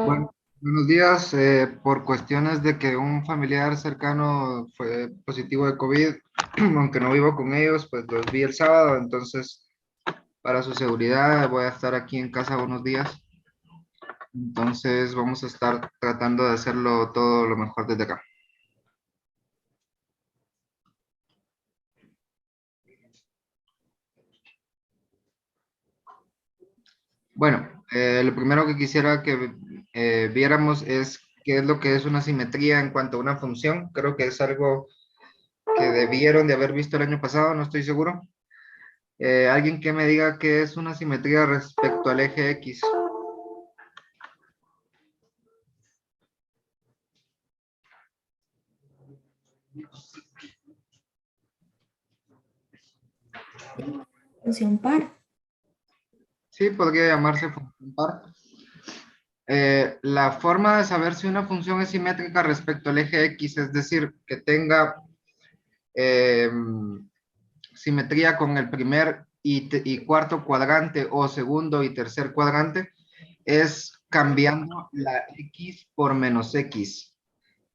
Bueno, buenos días. Por cuestiones de que un familiar cercano fue positivo de COVID, aunque no vivo con ellos, pues los vi el sábado, entonces para su seguridad voy a estar aquí en casa unos días. Entonces vamos a estar tratando de hacerlo todo lo mejor desde acá. Bueno, lo primero que quisiera que viéramos es qué es lo que es una simetría en cuanto a una función. Creo que es algo que debieron de haber visto el año pasado, no estoy seguro. Alguien que me diga qué es una simetría respecto al eje X. Función par. Sí, podría llamarse función par. La forma de saber si una función es simétrica respecto al eje X, es decir, que tenga eh, simetría con el primer y cuarto cuadrante o segundo y tercer cuadrante, es cambiando la X por menos X.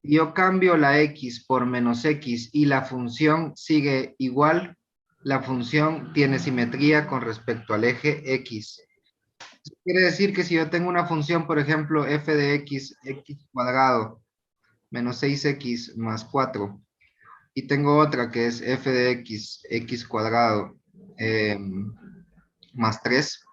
Yo cambio la X por menos X y la función sigue igual, la función tiene simetría con respecto al eje X. Quiere decir que si yo tengo una función, por ejemplo, f de x, x cuadrado, menos 6x más 4, y tengo otra que es f de x, x cuadrado, más 3,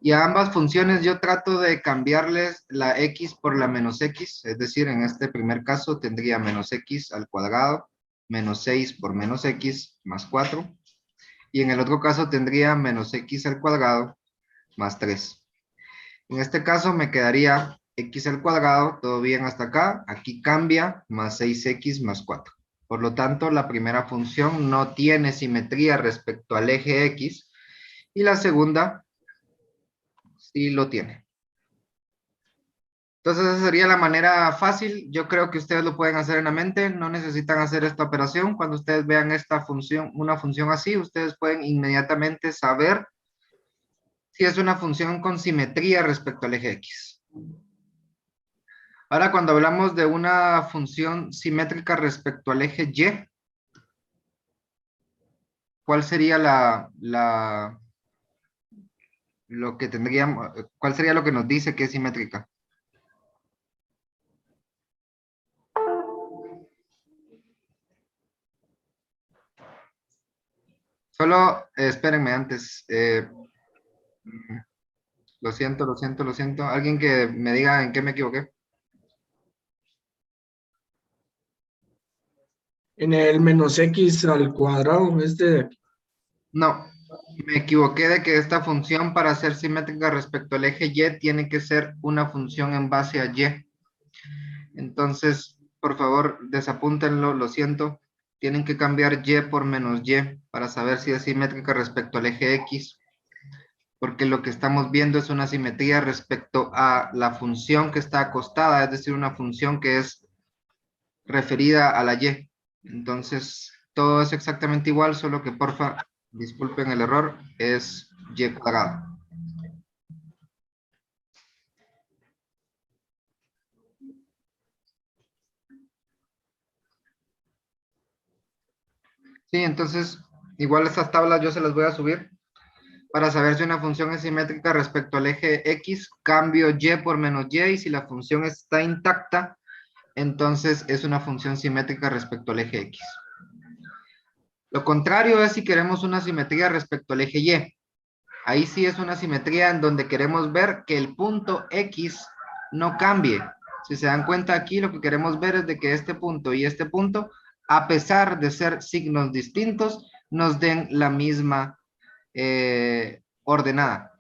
y a ambas funciones yo trato de cambiarles la x por la menos x, es decir, en este primer caso tendría menos x al cuadrado, menos 6 por menos x más 4, y en el otro caso tendría menos x al cuadrado más 3. En este caso me quedaría x al cuadrado, todo bien hasta acá, aquí cambia, más 6x más 4. Por lo tanto, la primera función no tiene simetría respecto al eje x, y la segunda sí lo tiene. Entonces, esa sería la manera fácil. Yo creo que ustedes lo pueden hacer en la mente, no necesitan hacer esta operación. Cuando ustedes vean esta función, una función así, ustedes pueden inmediatamente saber si es una función con simetría respecto al eje x. Ahora, cuando hablamos de una función simétrica respecto al eje Y, ¿cuál sería lo que tendríamos, cuál sería lo que nos dice que es simétrica? Solo, espérenme antes, lo siento, lo siento, lo siento. Alguien que me diga en qué me equivoqué. En el menos x al cuadrado, de aquí. No, me equivoqué de que esta función para ser simétrica respecto al eje Y tiene que ser una función en base a Y. Entonces, por favor, desapúntenlo, lo siento. Tienen que cambiar Y por menos Y para saber si es simétrica respecto al eje X, porque lo que estamos viendo es una simetría respecto a la función que está acostada, es decir, una función que es referida a la Y. Entonces, todo es exactamente igual, solo que porfa, disculpen el error, es Y cuadrado. Sí, entonces, igual estas tablas yo se las voy a subir para saber si una función es simétrica respecto al eje X, cambio Y por menos Y, y si la función está intacta, entonces es una función simétrica respecto al eje X. Lo contrario es si queremos una simetría respecto al eje Y. Ahí sí es una simetría en donde queremos ver que el punto X no cambie. Si se dan cuenta aquí, lo que queremos ver es de que este punto y este punto, a pesar de ser signos distintos, nos den la misma ordenada.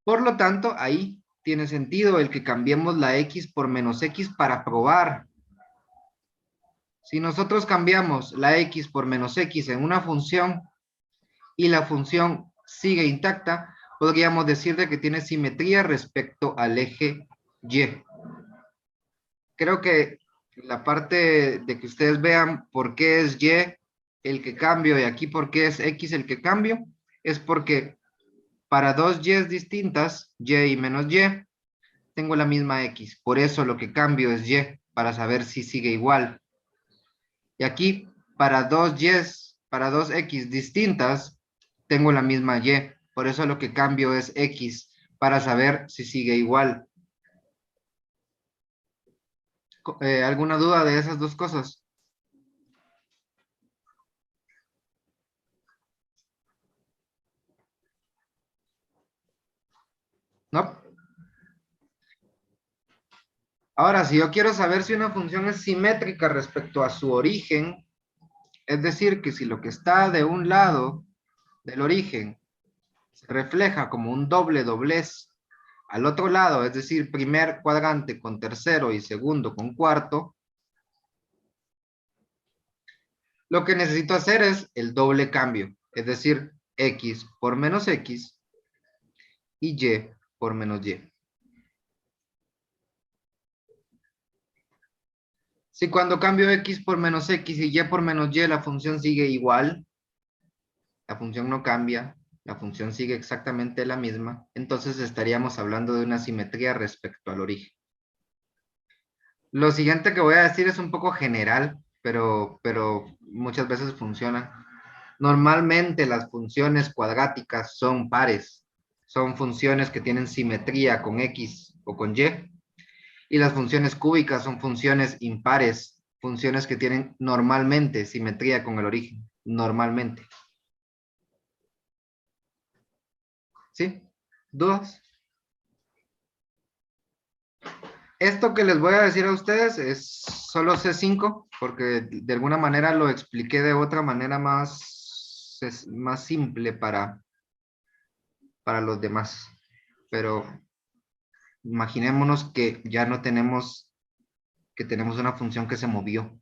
Por lo tanto, ahí tiene sentido el que cambiemos la x por menos x para probar. Si nosotros cambiamos la x por menos x en una función y la función sigue intacta, podríamos decir de que tiene simetría respecto al eje y. Creo que la parte de que ustedes vean por qué es y el que cambio y aquí por qué es x el que cambio, es porque para dos y distintas, y menos y, tengo la misma x. Por eso lo que cambio es y, para saber si sigue igual. Y aquí, para dos x distintas, tengo la misma y. Por eso lo que cambio es x, para saber si sigue igual. ¿Alguna duda de esas dos cosas? ¿No? Ahora, si yo quiero saber si una función es simétrica respecto a su origen, es decir, que si lo que está de un lado del origen se refleja como un doble doblez al otro lado, es decir, primer cuadrante con tercero y segundo con cuarto, lo que necesito hacer es el doble cambio, es decir, x por menos x y y por menos y. Si cuando cambio x por menos x y por menos y, la función sigue igual, la función no cambia, la función sigue exactamente la misma, entonces estaríamos hablando de una simetría respecto al origen. Lo siguiente que voy a decir es un poco general, pero muchas veces funciona. Normalmente las funciones cuadráticas son pares, son funciones que tienen simetría con x o con y, y las funciones cúbicas son funciones impares, funciones que tienen normalmente simetría con el origen, normalmente. ¿Sí? ¿Dudas? Esto que les voy a decir a ustedes es solo C5, porque de alguna manera lo expliqué de otra manera más simple para los demás. Pero imaginémonos que ya no tenemos, que tenemos una función que se movió.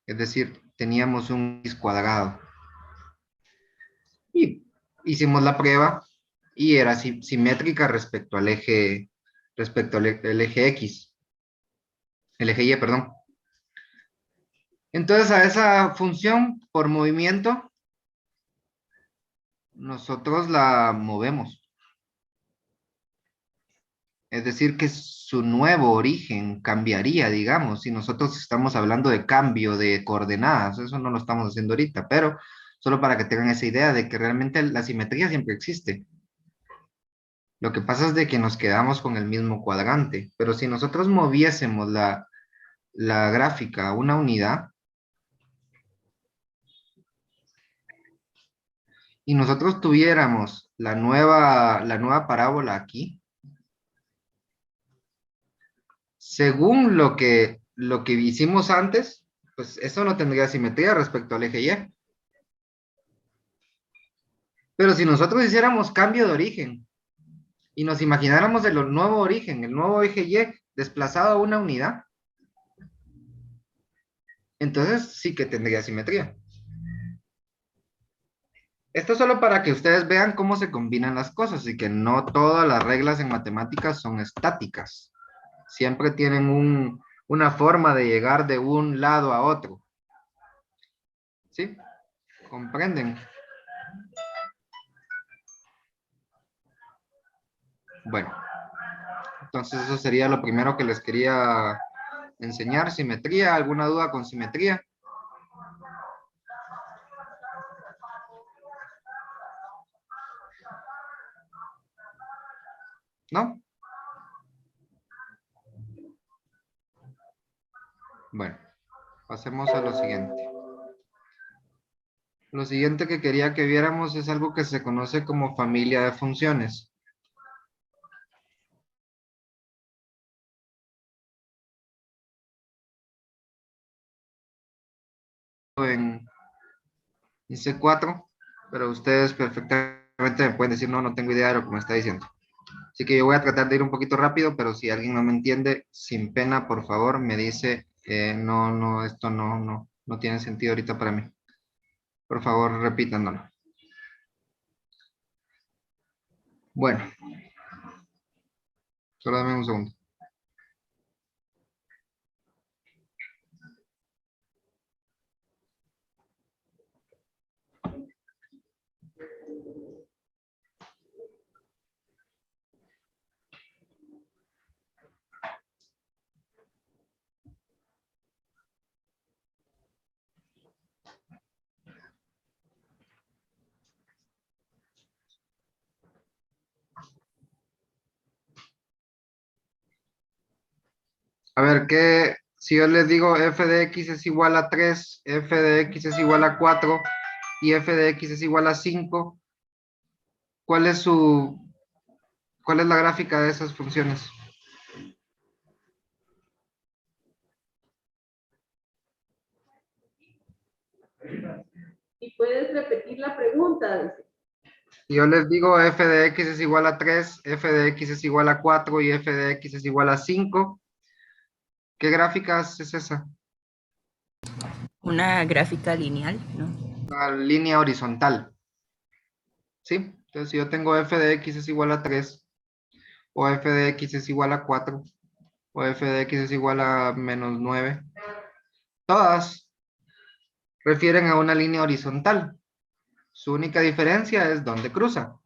Es decir, teníamos un x cuadrado. Y hicimos la prueba y era simétrica respecto al eje, el eje X, el eje Y, perdón. Entonces a esa función por movimiento, nosotros la movemos. Es decir, que su nuevo origen cambiaría, digamos, si nosotros estamos hablando de cambio de coordenadas, eso no lo estamos haciendo ahorita, pero solo para que tengan esa idea de que realmente la simetría siempre existe. Lo que pasa es de que nos quedamos con el mismo cuadrante, pero si nosotros moviésemos la gráfica a una unidad y nosotros tuviéramos la nueva parábola aquí, según lo que hicimos antes, pues eso no tendría simetría respecto al eje Y. Pero si nosotros hiciéramos cambio de origen y nos imagináramos el nuevo origen, el nuevo eje Y desplazado a una unidad, entonces sí que tendría simetría. Esto solo para que ustedes vean cómo se combinan las cosas y que no todas las reglas en matemáticas son estáticas. Siempre tienen una forma de llegar de un lado a otro. ¿Sí? ¿Comprenden? Bueno, entonces eso sería lo primero que les quería enseñar. Simetría, ¿alguna duda con simetría? ¿No? Bueno, pasemos a lo siguiente. Lo siguiente que quería que viéramos es algo que se conoce como familia de funciones. en C4, pero ustedes perfectamente me pueden decir, no, no tengo idea de lo que me está diciendo. Así que yo voy a tratar de ir un poquito rápido, pero si alguien no me entiende, sin pena, por favor, me dice, no, esto no tiene sentido ahorita para mí. Por favor, repítanlo. Bueno, solo dame un segundo. A ver, si yo les digo f de x es igual a 3, f de x es igual a 4 y f de x es igual a 5, ¿cuál es la gráfica de esas funciones? Y puedes repetir la pregunta. Dice. Si yo les digo f de x es igual a 3, f de x es igual a 4 y f de x es igual a 5, ¿qué gráficas es esa? Una gráfica lineal, ¿no? Una línea horizontal. ¿Sí? Entonces, si yo tengo f de x es igual a 3, o f de x es igual a 4, o f de x es igual a menos 9, todas refieren a una línea horizontal. Su única diferencia es dónde cruza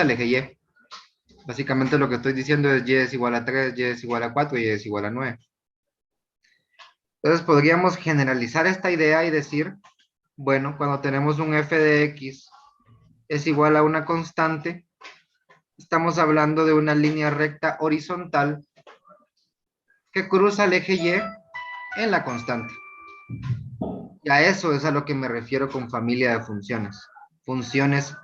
el eje Y. Básicamente lo que estoy diciendo es Y es igual a 3, Y es igual a 4 y Y es igual a 9. Entonces podríamos generalizar esta idea y decir, bueno, cuando tenemos un f de x es igual a una constante, estamos hablando de una línea recta horizontal que cruza el eje Y en la constante. Y a eso es a lo que me refiero con familia de funciones. Funciones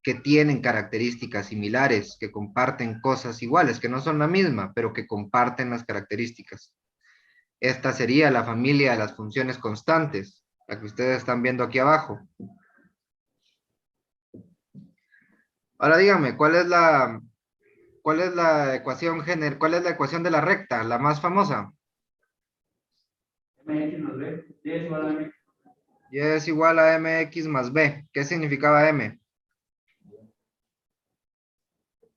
que tienen características similares, que comparten cosas iguales, que no son la misma, pero que comparten las características. Esta sería la familia de las funciones constantes, la que ustedes están viendo aquí abajo. Ahora díganme, ¿cuál es la ecuación de la recta, la más famosa? Y es igual a mx más b. ¿Qué significaba m?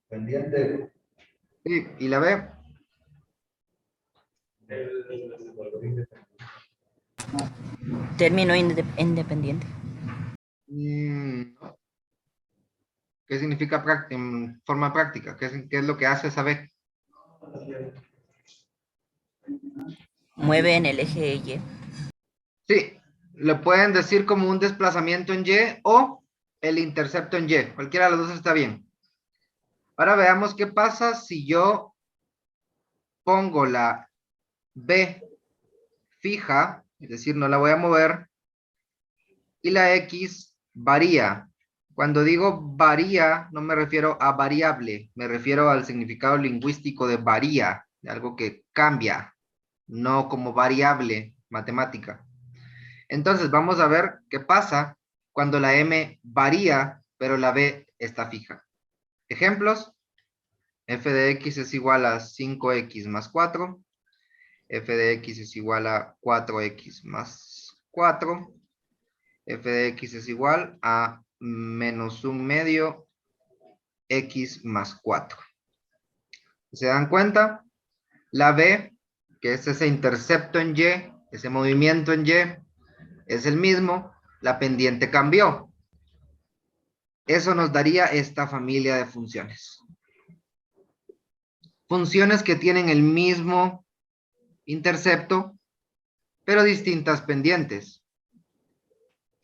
Pendiente. Sí, ¿y la b? Término independiente. No. ¿Qué significa en forma práctica? ¿Qué es lo que hace esa b? Mueve en el eje Y. Sí, lo pueden decir como un desplazamiento en Y o el intercepto en Y. Cualquiera de los dos está bien. Ahora veamos qué pasa si yo pongo la B fija, es decir, no la voy a mover, y la X varía. Cuando digo varía, no me refiero a variable, me refiero al significado lingüístico de varía, de algo que cambia, no como variable matemática. Entonces, vamos a ver qué pasa cuando la M varía, pero la B está fija. Ejemplos: f de x es igual a 5x más 4, f de x es igual a 4x más 4, f de x es igual a menos 1/2 x más 4. ¿Se dan cuenta? La B, que es ese intercepto en Y, ese movimiento en Y, es el mismo, la pendiente cambió. Eso nos daría esta familia de funciones. Funciones que tienen el mismo intercepto, pero distintas pendientes.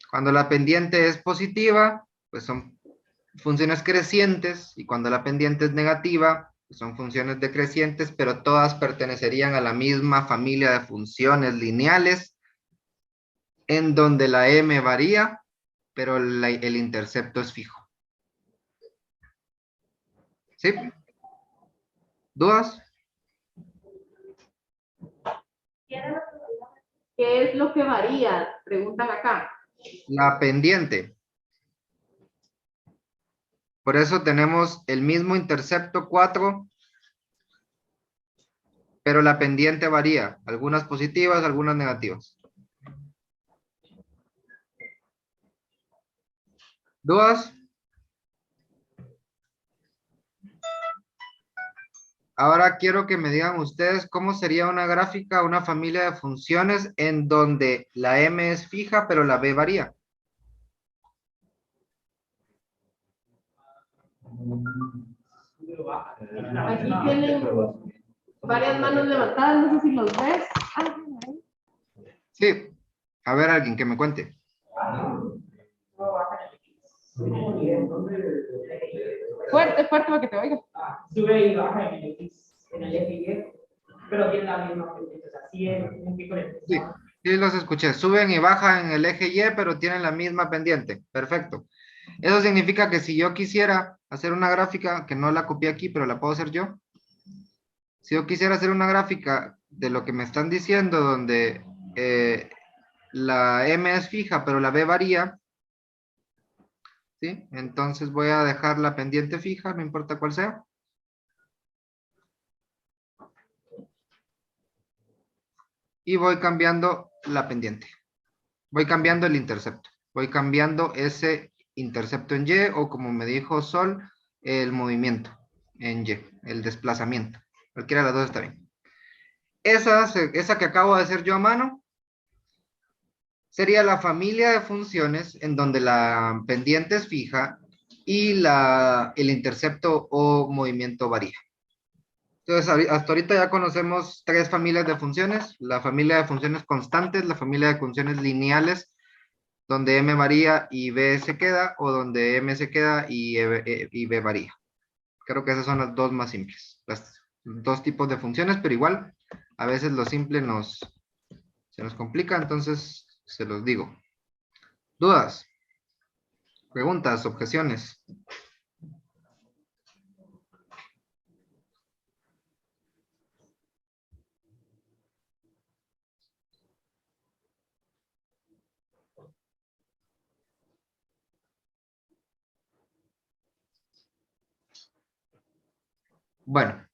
Cuando la pendiente es positiva, pues son funciones crecientes, y cuando la pendiente es negativa, pues son funciones decrecientes, pero todas pertenecerían a la misma familia de funciones lineales, en donde la m varía, pero el intercepto es fijo. ¿Sí? ¿Dudas? ¿Qué es lo que varía? Preguntan acá. La pendiente. Por eso tenemos el mismo intercepto 4, pero la pendiente varía. Algunas positivas, algunas negativas. ¿Dudas? Ahora quiero que me digan ustedes cómo sería una gráfica, una familia de funciones en donde la M es fija, pero la B varía. Aquí tienen varias manos levantadas, no sé si los ves. Sí. A ver, alguien que me cuente. Fuerte, fuerte para que te oiga. Sube y baja en el eje Y, pero tiene la misma pendiente, o sea, sí es un pico de Sí, sí los escuché. Suben y bajan en el eje Y, pero tienen la misma pendiente. Perfecto. Eso significa que si yo quisiera hacer una gráfica, que no la copié aquí, pero la puedo hacer yo. Si yo quisiera hacer una gráfica de lo que me están diciendo, donde la M es fija, pero la B varía, ¿sí? Entonces voy a dejar la pendiente fija, no importa cuál sea. Y voy cambiando la pendiente. Voy cambiando el intercepto. Voy cambiando ese intercepto en Y, o como me dijo Sol, el movimiento en Y, el desplazamiento. Cualquiera de las dos está bien. Esa que acabo de hacer yo a mano sería la familia de funciones en donde la pendiente es fija y el intercepto o movimiento varía. Entonces, hasta ahorita ya conocemos tres familias de funciones: la familia de funciones constantes, la familia de funciones lineales, donde M varía y B se queda, o donde M se queda y B varía. Creo que esas son las dos más simples, las dos tipos de funciones, pero igual, a veces lo simple se nos complica, entonces se los digo. ¿Dudas? ¿Preguntas? ¿Objeciones? Bueno,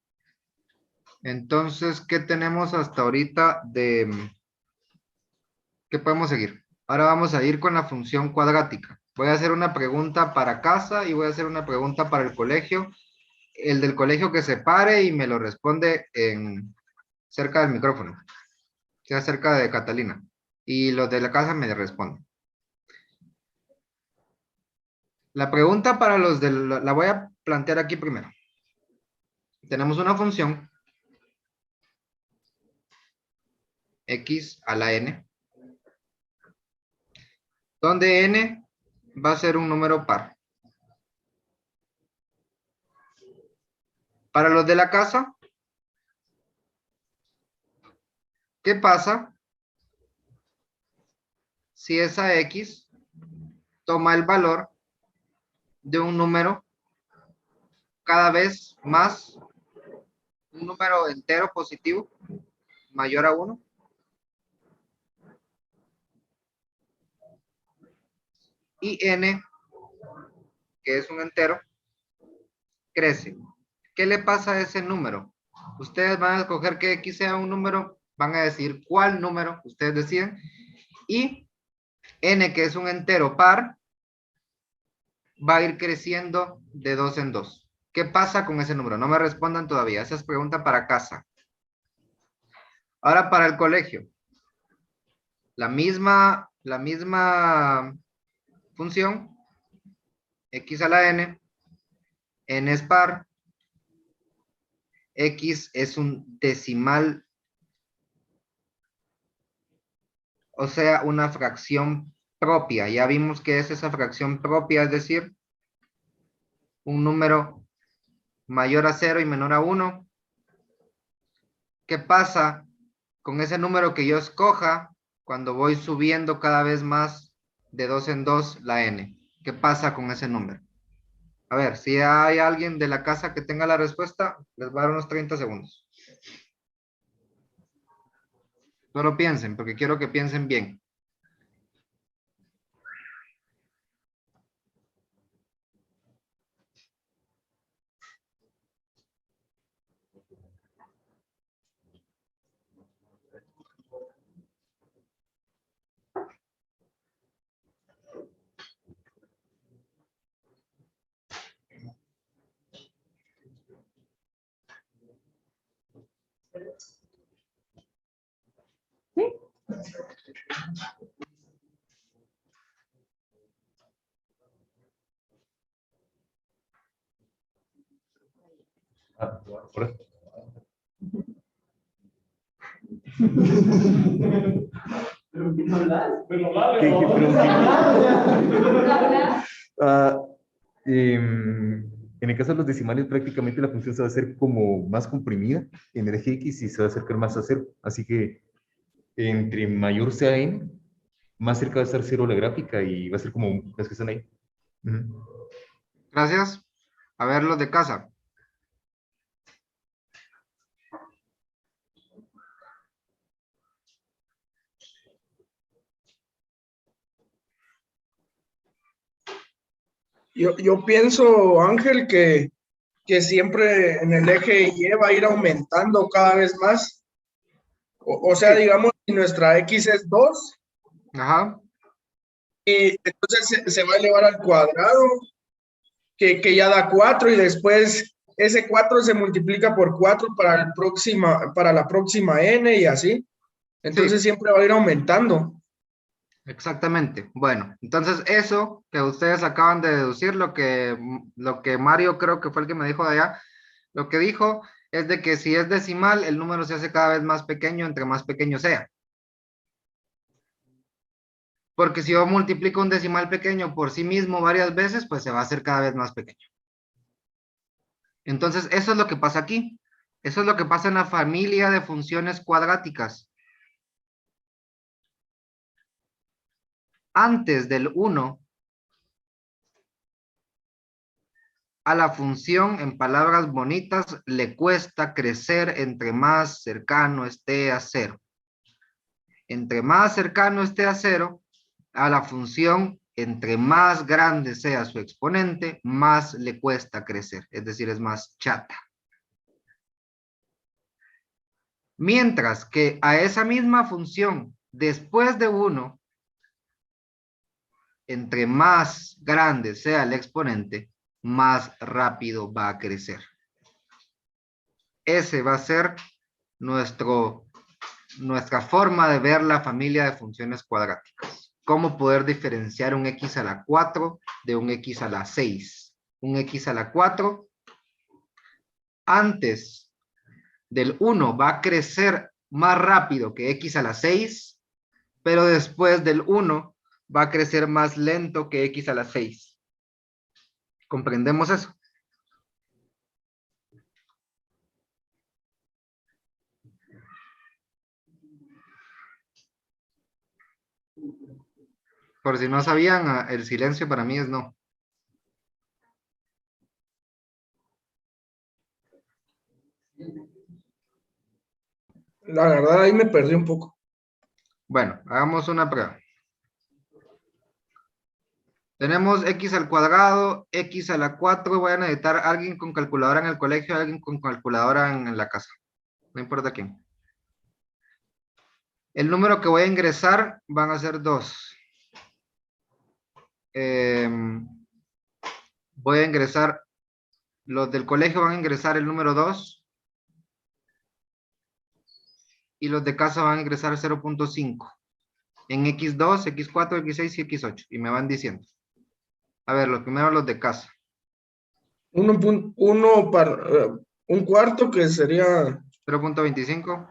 entonces, ¿qué tenemos hasta ahorita qué podemos seguir? Ahora vamos a ir con la función cuadrática. Voy a hacer una pregunta para casa y voy a hacer una pregunta para el colegio. El del colegio que se pare y me lo responde cerca del micrófono, sea cerca de Catalina. Y los de la casa me responden. La pregunta para los la voy a plantear aquí primero. Tenemos una función x a la n, donde n va a ser un número par. Para los de la casa, ¿qué pasa si esa x toma el valor de un número cada vez más, un número entero positivo mayor a 1? Y n, que es un entero, crece. ¿Qué le pasa a ese número? Ustedes van a escoger que x sea un número, van a decir cuál número ustedes deciden, y n, que es un entero par, va a ir creciendo de 2 en 2. ¿Qué pasa con ese número? No me respondan todavía, esa es pregunta para casa. Ahora para el colegio. La misma función, x a la n es par, x es un decimal, o sea, una fracción propia. Ya vimos que es esa fracción propia, es decir, un número mayor a 0 y menor a 1. ¿Qué pasa con ese número que yo escoja cuando voy subiendo cada vez más de 2 en 2 la n? ¿Qué pasa con ese número? A ver, si hay alguien de la casa que tenga la respuesta, les voy a dar unos 30 segundos. Solo piensen, porque quiero que piensen bien. Ahora. Pero que no hablas. Ah, en el caso de los decimales, prácticamente la función se va a hacer como más comprimida en el eje X y se va a acercar más a 0. Así que entre mayor sea n, más cerca va a estar 0 la gráfica y va a ser como las que están ahí. Ujú. Gracias. A ver los de casa. Yo pienso, Ángel, que siempre en el eje Y va a ir aumentando cada vez más. O sea, Sí. digamos, si nuestra X es 2, Ajá. y entonces se va a elevar al cuadrado, que ya da 4, y después ese 4 se multiplica por 4 para la próxima n y así. Entonces Sí. siempre va a ir aumentando. Exactamente. Bueno, entonces eso que ustedes acaban de deducir, lo que Mario creo que fue el que me dijo de allá, lo que dijo es de que si es decimal, el número se hace cada vez más pequeño entre más pequeño sea. Porque si yo multiplico un decimal pequeño por sí mismo varias veces, pues se va a hacer cada vez más pequeño. Entonces, eso es lo que pasa aquí. Eso es lo que pasa en la familia de funciones cuadráticas. Antes del 1, a la función, en palabras bonitas, le cuesta crecer entre más cercano esté a 0. Entre más cercano esté a 0, a la función, entre más grande sea su exponente, más le cuesta crecer. Es decir, es más chata. Mientras que a esa misma función, después de 1, entre más grande sea el exponente, más rápido va a crecer. Ese va a ser nuestra forma de ver la familia de funciones cuadráticas. Cómo poder diferenciar un x a la 4 de un x a la 6. Un x a la 4, antes del 1 va a crecer más rápido que x a la 6, pero después del 1 va a crecer más lento que x a la 6. ¿Comprendemos eso? Por si no sabían, el silencio para mí es no. La verdad, ahí me perdí un poco. Bueno, hagamos una prueba. Tenemos x al cuadrado, x a la 4. Voy a necesitar a alguien con calculadora en el colegio, alguien con calculadora en la casa. No importa quién. El número que voy a ingresar van a ser 2. Voy a ingresar, los del colegio van a ingresar el número 2. Y los de casa van a ingresar 0.5. En x2, x4, x6 y x8. Y me van diciendo. A ver, los primeros los de casa. Uno para un cuarto, que sería 0.25.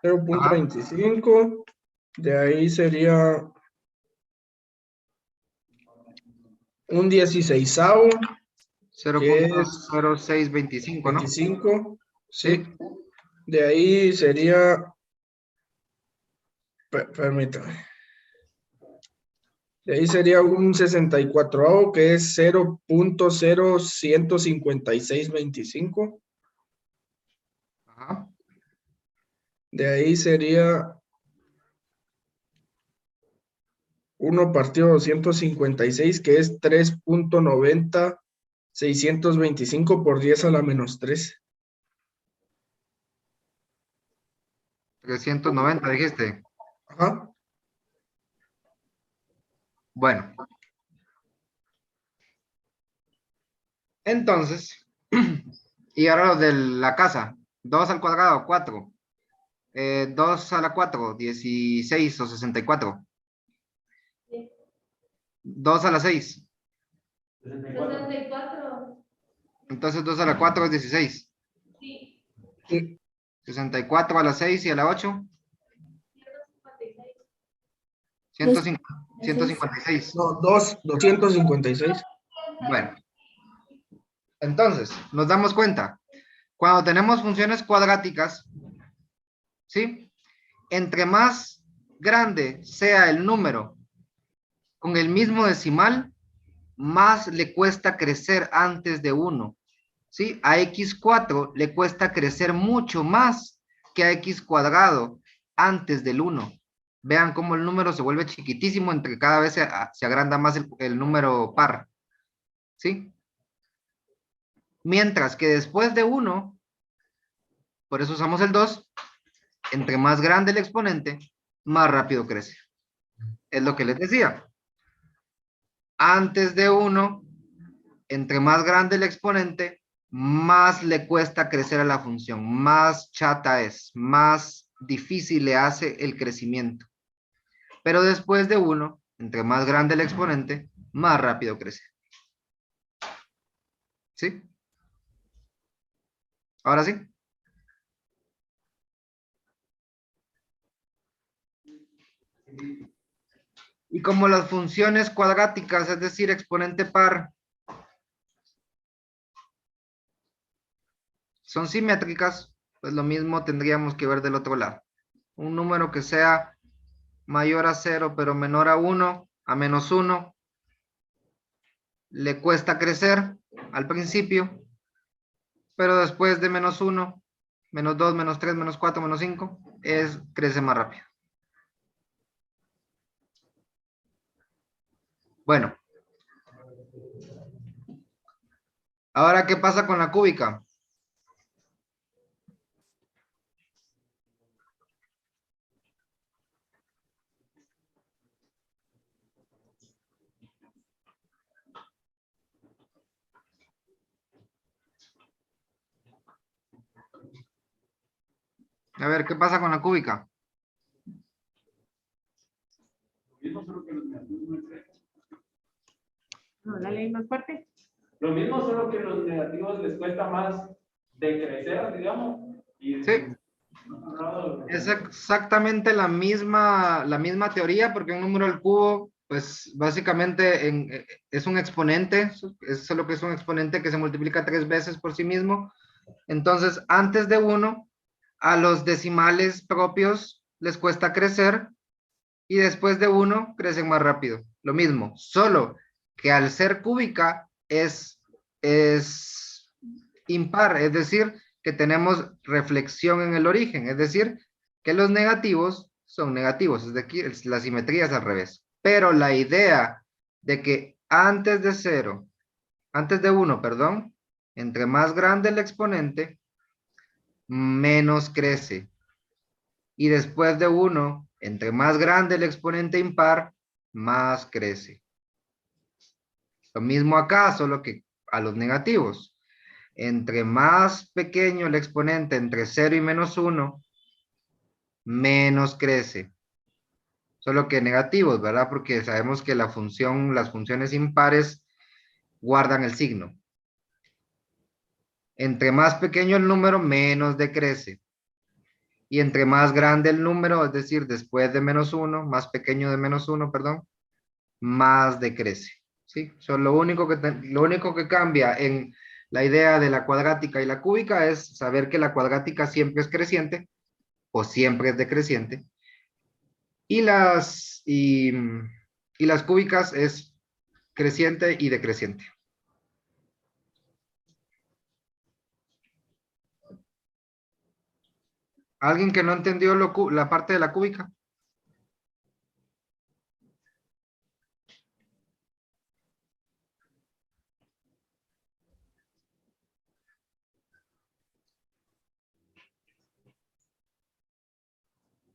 0.25. De ahí sería un 16avo, que es 0.0625, ¿no? 25. Sí. Sí. De ahí sería, permítame. De ahí sería un 64avo, que es 0.015625. Ajá. De ahí sería 1 partido 256, que es 3.90, 625 por 10 a la menos 3. 390, dijiste. Ajá. Bueno. Entonces, y ahora lo de la casa. 2 al cuadrado, 4. 2 a la 4, 16 o 64. 2 a la 6. 64. Entonces 2 a la 4 es 16. Sí. Sí. 64 a la 6 y a la 8. 156. 156. No, 256. Bueno, entonces nos damos cuenta. Cuando tenemos funciones cuadráticas, ¿sí? Entre más grande sea el número con el mismo decimal, más le cuesta crecer antes de 1. ¿Sí? A x4 le cuesta crecer mucho más que a x cuadrado antes del 1. Vean cómo el número se vuelve chiquitísimo entre cada vez se agranda más el número par. ¿Sí? Mientras que después de 1, por eso usamos el 2, entre más grande el exponente, más rápido crece. Es lo que les decía. Antes de 1, entre más grande el exponente, más le cuesta crecer a la función, más chata es, más difícil le hace el crecimiento. Pero después de 1, entre más grande el exponente, más rápido crece. ¿Sí? Ahora sí. Y como las funciones cuadráticas, es decir, exponente par, son simétricas, pues lo mismo tendríamos que ver del otro lado. Un número que sea mayor a 0, pero menor a 1, a menos 1, le cuesta crecer al principio, pero después de menos 1, menos 2, menos 3, menos 4, menos 5, crece más rápido. Bueno. Ahora, ¿qué pasa con la cúbica? A ver, ¿qué pasa con la cúbica? No, la ley más fuerte. Lo mismo, solo que los negativos les cuesta más de crecer, digamos. Y Sí. Es exactamente la misma teoría, porque un número al cubo, pues básicamente es un exponente, es solo que es un exponente que se multiplica 3 veces por sí mismo. Entonces, antes de 1, a los decimales propios les cuesta crecer y después de 1 crecen más rápido. Lo mismo, solo que al ser cúbica es impar, es decir, que tenemos reflexión en el origen, es decir, que los negativos son negativos, es decir, la simetría es al revés. Pero la idea de que antes de 0, antes de 1, perdón, entre más grande el exponente, menos crece. Y después de 1, entre más grande el exponente impar, más crece. Lo mismo acá, solo que a los negativos. Entre más pequeño el exponente entre 0 y menos 1, menos crece. Solo que negativos, ¿verdad? Porque sabemos que las funciones impares guardan el signo. Entre más pequeño el número, menos decrece. Y entre más grande el número, es decir, después de menos 1, más pequeño de menos 1, perdón, más decrece. ¿Sí? Lo único que cambia en la idea de la cuadrática y la cúbica es saber que la cuadrática siempre es creciente o siempre es decreciente. Y las cúbicas es creciente y decreciente. ¿Alguien que no entendió la parte de la cúbica?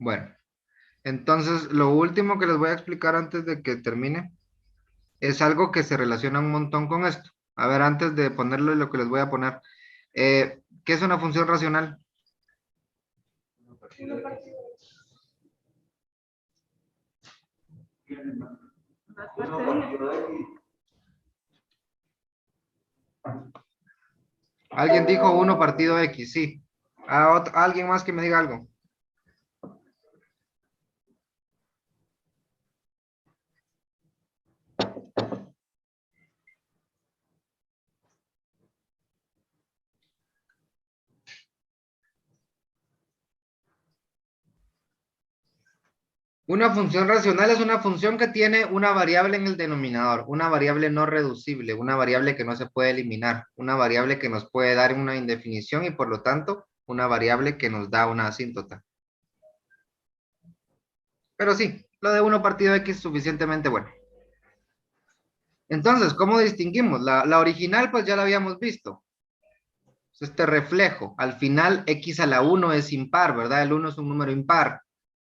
Bueno, entonces lo último que les voy a explicar antes de que termine es algo que se relaciona un montón con esto. A ver, antes de ponerle lo que les voy a poner, ¿qué es una función racional? Alguien dijo 1 partido X, sí. Alguien más que me diga algo. Una función racional es una función que tiene una variable en el denominador, una variable no reducible, una variable que no se puede eliminar, una variable que nos puede dar una indefinición y por lo tanto una variable que nos da una asíntota. Pero sí, lo de 1 partido X es suficientemente bueno. Entonces, ¿cómo distinguimos? La original pues ya la habíamos visto. Este reflejo, al final X a la 1 es impar, ¿verdad? El 1 es un número impar,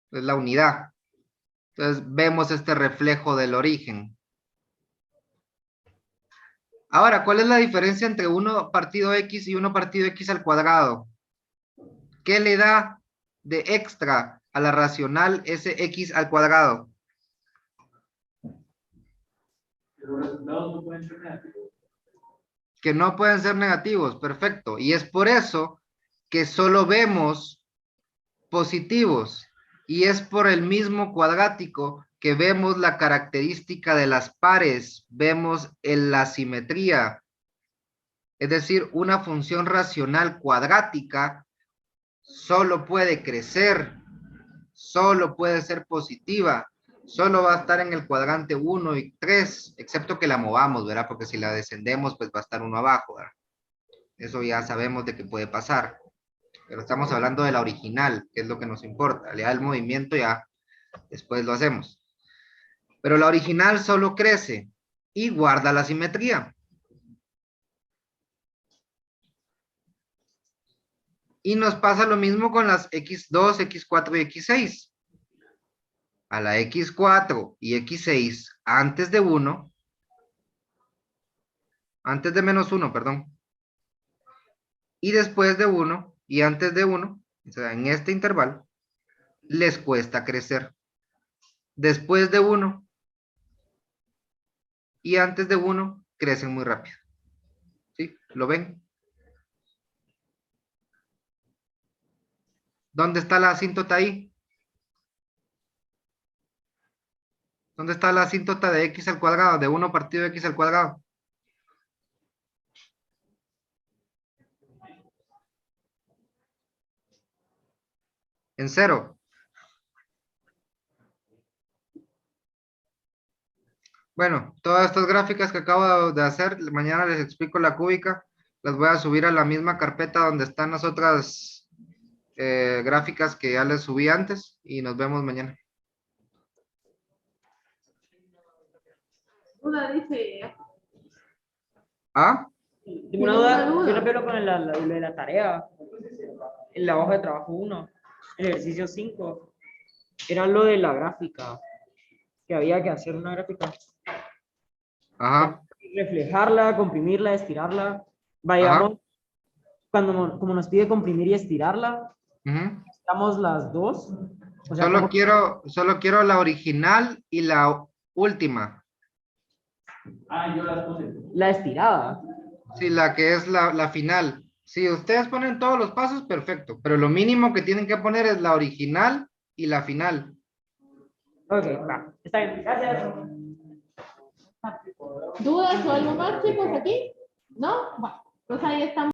es la unidad. Entonces vemos este reflejo del origen. Ahora, ¿cuál es la diferencia entre 1 partido X y 1 partido X al cuadrado? ¿Qué le da de extra a la racional ese X al cuadrado? Los resultados no pueden ser negativos. Que no pueden ser negativos, perfecto. Y es por eso que solo vemos positivos. Y es por el mismo cuadrático que vemos la característica de las pares, vemos la simetría. Es decir, una función racional cuadrática solo puede crecer, solo puede ser positiva, solo va a estar en el cuadrante 1 y 3, excepto que la movamos, ¿verdad? Porque si la descendemos, pues va a estar 1 abajo, ¿verdad? Eso ya sabemos de que puede pasar. Pero estamos hablando de la original, que es lo que nos importa. Le da el movimiento ya, después lo hacemos. Pero la original solo crece y guarda la simetría. Y nos pasa lo mismo con las X2, X4 y X6. A la X4 y X6 antes de 1, antes de menos 1, perdón. Y después de 1 y antes de 1, o sea, en este intervalo, les cuesta crecer. Después de 1 y antes de 1, crecen muy rápido. ¿Sí? ¿Lo ven? ¿Dónde está la asíntota ahí? ¿Dónde está la asíntota de X al cuadrado? De 1 partido de X al cuadrado. En 0. Bueno, todas estas gráficas que acabo de hacer, mañana les explico la cúbica, las voy a subir a la misma carpeta donde están las otras gráficas que ya les subí antes y nos vemos mañana. Duda, dice. ¿Ah? Tengo una duda, yo refiero con lo de la tarea, en la hoja de trabajo 1, el ejercicio 5, era lo de la gráfica, que había que hacer una gráfica. Ajá. Reflejarla, comprimirla, estirarla. Ajá. Vayamos, como nos pide comprimir y estirarla, Ujú. estamos las dos. O sea, Solo quiero la original y la última. Ah, yo las puse. la estirada. Sí, la que es la final. Si ustedes ponen todos los pasos, perfecto. Pero lo mínimo que tienen que poner es la original y la final. Ok, va. Está bien. Gracias. ¿Dudas o algo más, chicos, aquí? ¿No? Bueno, pues ahí estamos.